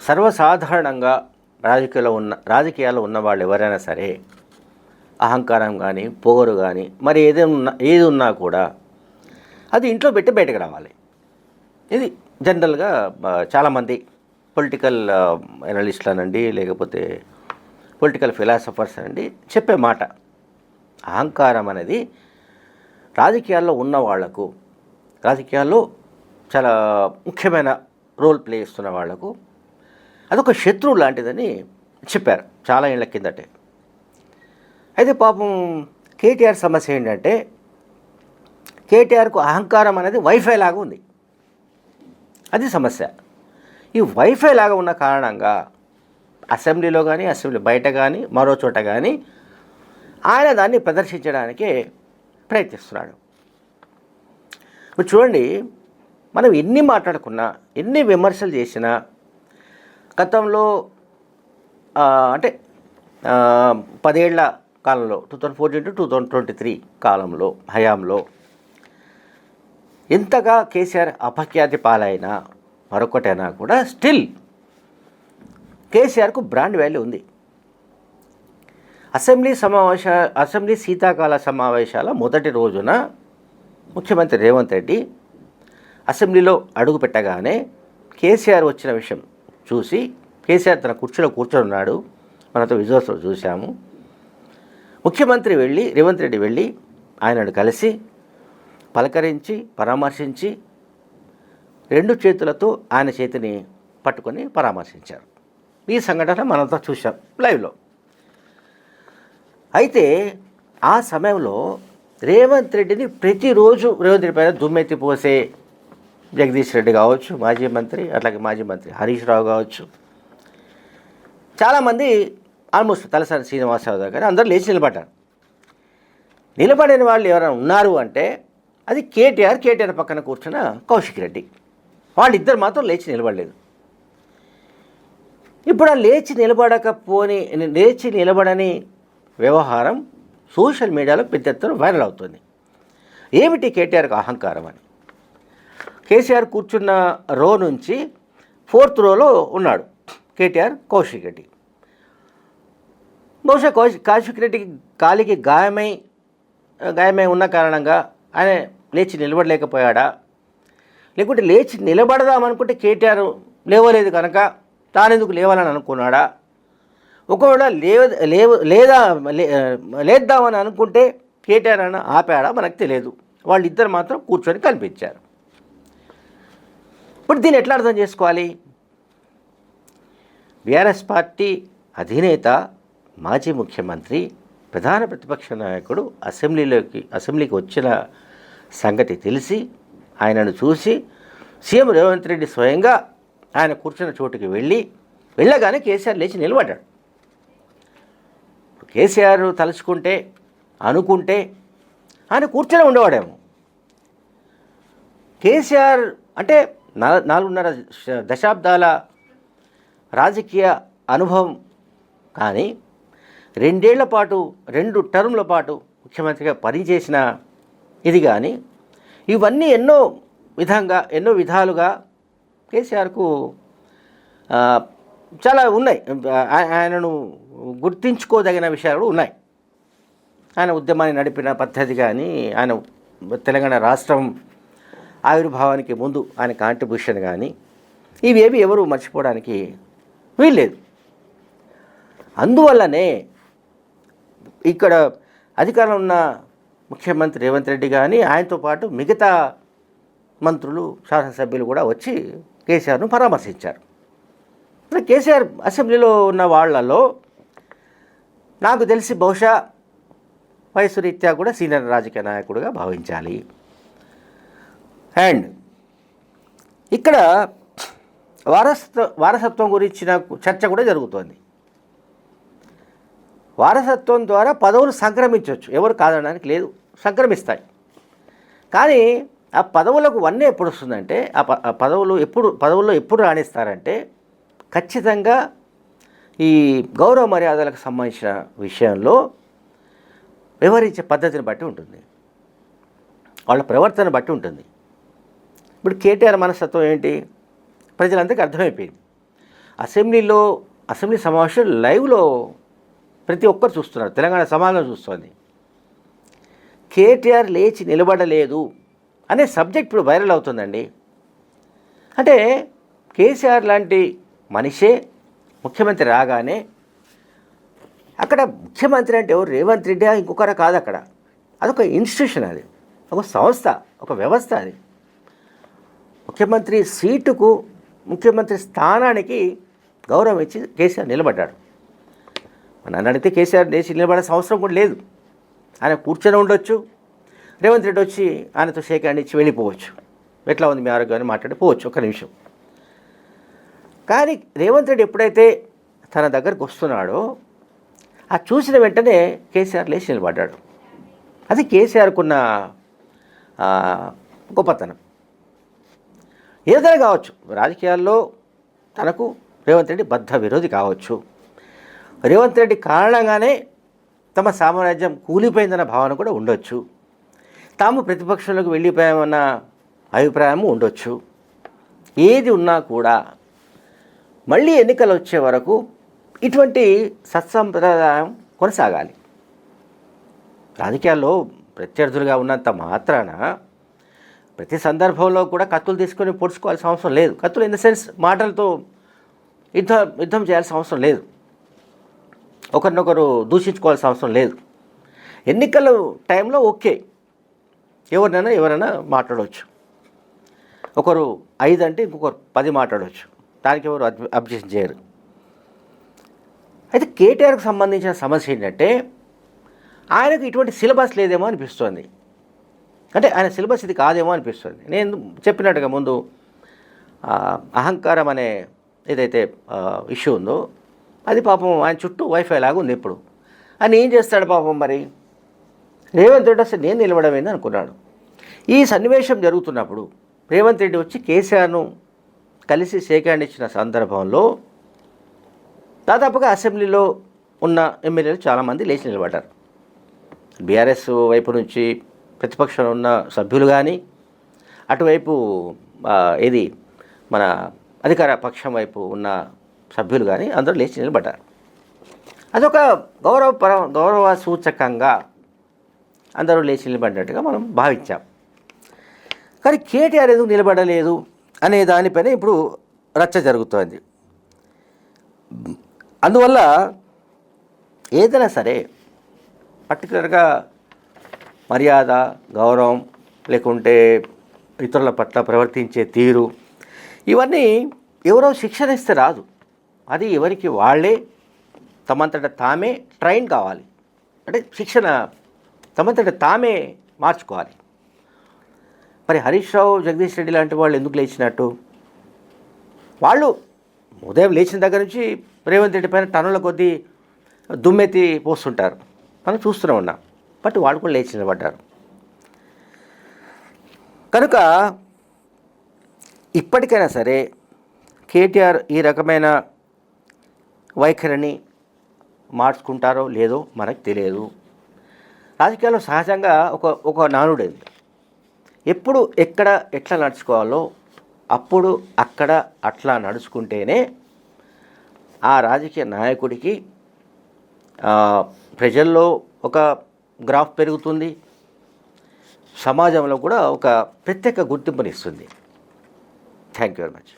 సర్వసాధారణంగా రాజకీయాల్లో ఉన్న వాళ్ళు ఎవరైనా సరే అహంకారం కానీ పొగరు కానీ మరి ఏది ఉన్నా కూడా అది ఇంట్లో పెట్టి బయటకు రావాలి. ఇది జనరల్గా చాలామంది పొలిటికల్ అనలిస్టులు అనండి, లేకపోతే పొలిటికల్ ఫిలాసఫర్స్ అనండి చెప్పే మాట. అహంకారం అనేది రాజకీయాల్లో ఉన్న వాళ్లకు, రాజకీయాల్లో చాలా ముఖ్యమైన రోల్ ప్లే చేస్తున్న వాళ్లకు అదొక శత్రువు లాంటిదని చెప్పారు చాలా ఏళ్ల కిందటే. అయితే పాపం కేటీఆర్ సమస్య ఏంటంటే కేటీఆర్కు అహంకారం అనేది వైఫై లాగా ఉంది. అది సమస్య. ఈ వైఫై లాగా ఉన్న కారణంగా అసెంబ్లీలో కానీ, అసెంబ్లీ బయట కానీ, మరో చోట కానీ ఆయన దాన్ని ప్రదర్శించడానికే ప్రయత్నిస్తున్నాడు. ఇప్పుడు చూడండి, మనం ఎన్ని మాట్లాడుకున్నా, ఎన్ని విమర్శలు చేసినా, గతంలో అంటే 10 ఏళ్ల కాలంలో 2014 to 2023 కాలంలో హయాంలో ఎంతగా కేసీఆర్ అపఖ్యాతి పాలైనా మరొకటైనా కూడా స్టిల్ కేసీఆర్కు బ్రాండ్ వాల్యూ ఉంది. అసెంబ్లీ శీతాకాల సమావేశాల మొదటి రోజున ముఖ్యమంత్రి రేవంత్ రెడ్డి అసెంబ్లీలో అడుగు పెట్టగానే కేసీఆర్ వచ్చిన విషయం చూసి, కేసీఆర్ తన కుర్చీలో కూర్చొని మనతో విజువల్స్లో చూశాము. ముఖ్యమంత్రి రేవంత్ రెడ్డి వెళ్ళి ఆయనను కలిసి పలకరించి పరామర్శించి 2 చేతులతో ఆయన చేతిని పట్టుకొని పరామర్శించారు. ఈ సంఘటన మనంతా చూశాం లైవ్లో. అయితే ఆ సమయంలో రేవంత్ రెడ్డిని ప్రతిరోజు రేవంత్ రెడ్డి పైన దుమ్మెత్తి పోసే జగదీష్ రెడ్డి కావచ్చు, మాజీ మంత్రి, అట్లాగే మాజీ మంత్రి హరీష్ రావు కావచ్చు, చాలామంది ఆల్మోస్ట్ తలసాని శ్రీనివాసరావు దగ్గర అందరూ లేచి నిలబడ్డారు. నిలబడిన వాళ్ళు ఎవరైనా ఉన్నారు అంటే అది కేటీఆర్ పక్కన కూర్చున్న కౌశిక్ రెడ్డి. వాళ్ళిద్దరు మాత్రం లేచి నిలబడలేదు. ఇప్పుడు ఆ లేచి నిలబడని వ్యవహారం సోషల్ మీడియాలో పెద్ద ఎత్తున వైరల్ అవుతుంది. ఏమిటి కేటీఆర్కి అహంకారం అని? కేసీఆర్ కూర్చున్న రో నుంచి 4th రోలో ఉన్నాడు కేటీఆర్, కౌశిక్ రెడ్డి. బహుశా కౌశిక్ రెడ్డికి కాలికి గాయమై ఉన్న కారణంగా ఆయన లేచి నిలబడలేకపోయాడా, లేకుంటే లేచి నిలబడదామనుకుంటే కేటీఆర్ లేవలేదు కనుక తానెందుకు లేవాలని అనుకున్నాడా? ఒకవేళ లేద్దామని అనుకుంటే కేటీఆర్ అని ఆపాడా మనకు తెలియదు. వాళ్ళిద్దరు మాత్రం కూర్చొని కనిపించారు. ఇప్పుడు దీన్ని ఎట్లా అర్థం చేసుకోవాలి? బీఆర్ఎస్ పార్టీ అధినేత, మాజీ ముఖ్యమంత్రి, ప్రధాన ప్రతిపక్ష నాయకుడు అసెంబ్లీకి వచ్చిన సంగతి తెలిసి ఆయనను చూసి సీఎం రేవంత్ రెడ్డి స్వయంగా ఆయన కూర్చున్న చోటుకి వెళ్ళగానే కేసీఆర్ లేచి నిలబడ్డాడు. కేసీఆర్ అనుకుంటే ఆయన కూర్చొని ఉండేవాడేమో. కేసీఆర్ అంటే 4.5 దశాబ్దాల రాజకీయ అనుభవం కానీ 2 ఏళ్ల పాటు 2 టర్ముల పాటు ముఖ్యమంత్రిగా పనిచేసిన ఇది కానీ ఇవన్నీ ఎన్నో విధాలుగా కేసీఆర్కు చాలా ఉన్నాయి. ఆయనను గుర్తించుకోదగిన విషయాలు ఉన్నాయి. ఆయన ఉద్యమాన్ని నడిపిన పద్ధతి కానీ, ఆయన తెలంగాణ రాష్ట్రం ఆవిర్భావానికి ముందు ఆయన కాంట్రిబ్యూషన్ కానీ ఇవేవి ఎవరు మర్చిపోవడానికి వీల్లేదు. అందువల్లనే ఇక్కడ అధికారంలో ఉన్న ముఖ్యమంత్రి రేవంత్ రెడ్డి కానీ, ఆయనతో పాటు మిగతా మంత్రులు, శాసనసభ్యులు కూడా వచ్చి కేసీఆర్ను పరామర్శించారు. కేసీఆర్ అసెంబ్లీలో ఉన్న వాళ్ళలో నాకు తెలిసి బహుశా వయసు రీత్యా కూడా సీనియర్ రాజకీయ నాయకుడిగా భావించాలి. అండ్ ఇక్కడ వారసత్వం గురించిన చర్చ కూడా జరుగుతోంది. వారసత్వం ద్వారా పదవులు సంక్రమించవచ్చు, ఎవరు కాదనడానికి లేదు, సంక్రమిస్తాయి. కానీ ఆ పదవులకు వన్నే ఎప్పుడు వస్తుందంటే, ఆ పదవుల్లో ఎప్పుడు రాణిస్తారంటే ఖచ్చితంగా ఈ గౌరవ మర్యాదలకు సంబంధించిన విషయంలో వ్యవహరించే పద్ధతిని బట్టి ఉంటుంది, వాళ్ళ ప్రవర్తన బట్టి ఉంటుంది. ఇప్పుడు కేటీఆర్ మనస్తత్వం ఏంటి ప్రజలందరికీ అర్థమైపోయింది. అసెంబ్లీ సమావేశం లైవ్లో ప్రతి ఒక్కరు చూస్తున్నారు, తెలంగాణ సమాజం చూస్తుంది. కేటీఆర్ లేచి నిలబడలేదు అనే సబ్జెక్ట్ ఇప్పుడు వైరల్ అవుతుందండి. అంటే కేసీఆర్ లాంటి మనిషే ముఖ్యమంత్రి రాగానే అక్కడ ముఖ్యమంత్రి అంటే ఎవరు, రేవంత్ రెడ్డి ఇంకొకరా కాదు, అక్కడ అదొక ఇన్స్టిట్యూషన్, అది ఒక సంస్థ, ఒక వ్యవస్థ. అది ముఖ్యమంత్రి సీటుకు, ముఖ్యమంత్రి స్థానానికి గౌరవం ఇచ్చి కేసీఆర్ నిలబడ్డాడు. నన్ను అడిగితే కేసీఆర్ లేచి నిలబడాల్సిన అవసరం కూడా లేదు. ఆయన కూర్చొని ఉండొచ్చు, రేవంత్ రెడ్డి వచ్చి ఆయనతో షేక్ హ్యాండ్ ఇచ్చి వెళ్ళిపోవచ్చు, ఎట్లా ఉంది మీ ఆరోగ్యాన్ని మాట్లాడిపోవచ్చు ఒక నిమిషం. కానీ రేవంత్ రెడ్డి ఎప్పుడైతే తన దగ్గరకు వస్తున్నాడో ఆ చూసిన వెంటనే కేసీఆర్ లేచి నిలబడ్డాడు. అది కేసీఆర్కున్న గొప్పతనం. ఏదైనా కావచ్చు, రాజకీయాల్లో తనకు రేవంత్ రెడ్డి బద్ధ విరోధి కావచ్చు, రేవంత్ రెడ్డి కారణంగానే తమ సామ్రాజ్యం కూలిపోయిందన్న భావన కూడా ఉండొచ్చు, తాము ప్రతిపక్షంలోకి వెళ్ళిపోయామన్న అభిప్రాయము ఉండొచ్చు. ఏది ఉన్నా కూడా మళ్ళీ ఎన్నికలు వచ్చే వరకు ఇటువంటి సత్సంప్రదాయం కొనసాగాలి. రాజకీయాల్లో ప్రత్యర్థులుగా ఉన్నంత మాత్రాన ప్రతి సందర్భంలో కూడా కత్తులు తీసుకొని పొడుచుకోవాల్సిన అవసరం లేదు. కత్తులు ఇన్ ద సెన్స్ మాటలతో యుద్ధం చేయాల్సిన అవసరం లేదు, ఒకరినొకరు దూషించుకోవాల్సిన అవసరం లేదు. ఎన్నికల టైంలో ఓకే, ఎవరైనా మాట్లాడవచ్చు. ఒకరు 5 అంటే ఇంకొకరు 10 మాట్లాడవచ్చు, దానికి ఎవరు అబ్జెక్షన్ చేయరు. అయితే కేటీఆర్కి సంబంధించిన సమస్య ఏంటంటే ఆయనకు ఇటువంటి సిలబస్ లేదేమో అనిపిస్తుంది. అంటే ఆయన సిలబస్ ఇది కాదేమో అనిపిస్తుంది. నేను చెప్పినట్టుగా ముందు అహంకారం అనే ఏదైతే ఇష్యూ ఉందో అది పాపం ఆయన చుట్టూ వైఫై లాగా ఉంది. ఇప్పుడు ఆయన ఏం చేస్తాడు పాపం, మరి రేవంత్ రెడ్డి అసలు నేను నిలబడమైంది అనుకున్నాడు. ఈ సన్నివేశం జరుగుతున్నప్పుడు రేవంత్ రెడ్డి వచ్చి కేసీఆర్ను కలిసి షేక్ హ్యాండ్ ఇచ్చిన సందర్భంలో దాదాపుగా అసెంబ్లీలో ఉన్న ఎమ్మెల్యేలు చాలామంది లేచి నిలబడ్డారు. బీఆర్ఎస్ వైపు నుంచి ప్రతిపక్షంలో ఉన్న సభ్యులు కానీ, అటువైపు ఏది మన అధికార పక్షం వైపు ఉన్న సభ్యులు కానీ అందరూ లేచి నిలబడ్డారు. అదొక గౌరవ సూచకంగా అందరూ లేచి నిలబడినట్టుగా మనం భావించాం. కానీ కేటీఆర్ ఎందుకు నిలబడలేదు అనే దానిపైన ఇప్పుడు రచ్చ జరుగుతోంది. అందువల్ల ఏదైనా సరే పర్టికులర్గా మర్యాద, గౌరవం, లేకుంటే ఇతరుల పట్ల ప్రవర్తించే తీరు, ఇవన్నీ ఎవరో శిక్షణ ఇస్తే రాదు. అది ఎవరికి వాళ్ళే తమంతట తామే ట్రైన్ కావాలి. అంటే శిక్షణ తమంతట తామే మార్చుకోవాలి. మరి హరీష్ రావు, జగదీష్ రెడ్డి లాంటి వాళ్ళు ఎందుకు లేచినట్టు? వాళ్ళు ఉదయం లేచిన దగ్గర నుంచి రేవంత్ రెడ్డి పైన టన్నుల కొద్దీ దుమ్మెత్తి పోస్తుంటారు, మనం చూస్తూనే ఉన్నాం. బట్ వాళ్ళు కూడా లేచి నిలబడ్డారు. కనుక ఇప్పటికైనా సరే కేటీఆర్ ఈ రకమైన వైఖరిని మార్చుకుంటారో లేదో మనకు తెలియదు. రాజకీయాల్లో సహజంగా ఒక నానుడేది, ఎప్పుడు ఎక్కడ ఎట్లా నడుచుకోవాలో అప్పుడు అక్కడ అట్లా నడుచుకుంటేనే ఆ రాజకీయ నాయకుడికి ప్రజల్లో ఒక గ్రాఫ్ పెరుగుతుంది, సమాజంలో కూడా ఒక ప్రత్యేక గుర్తింపునిస్తుంది. Thank you very much.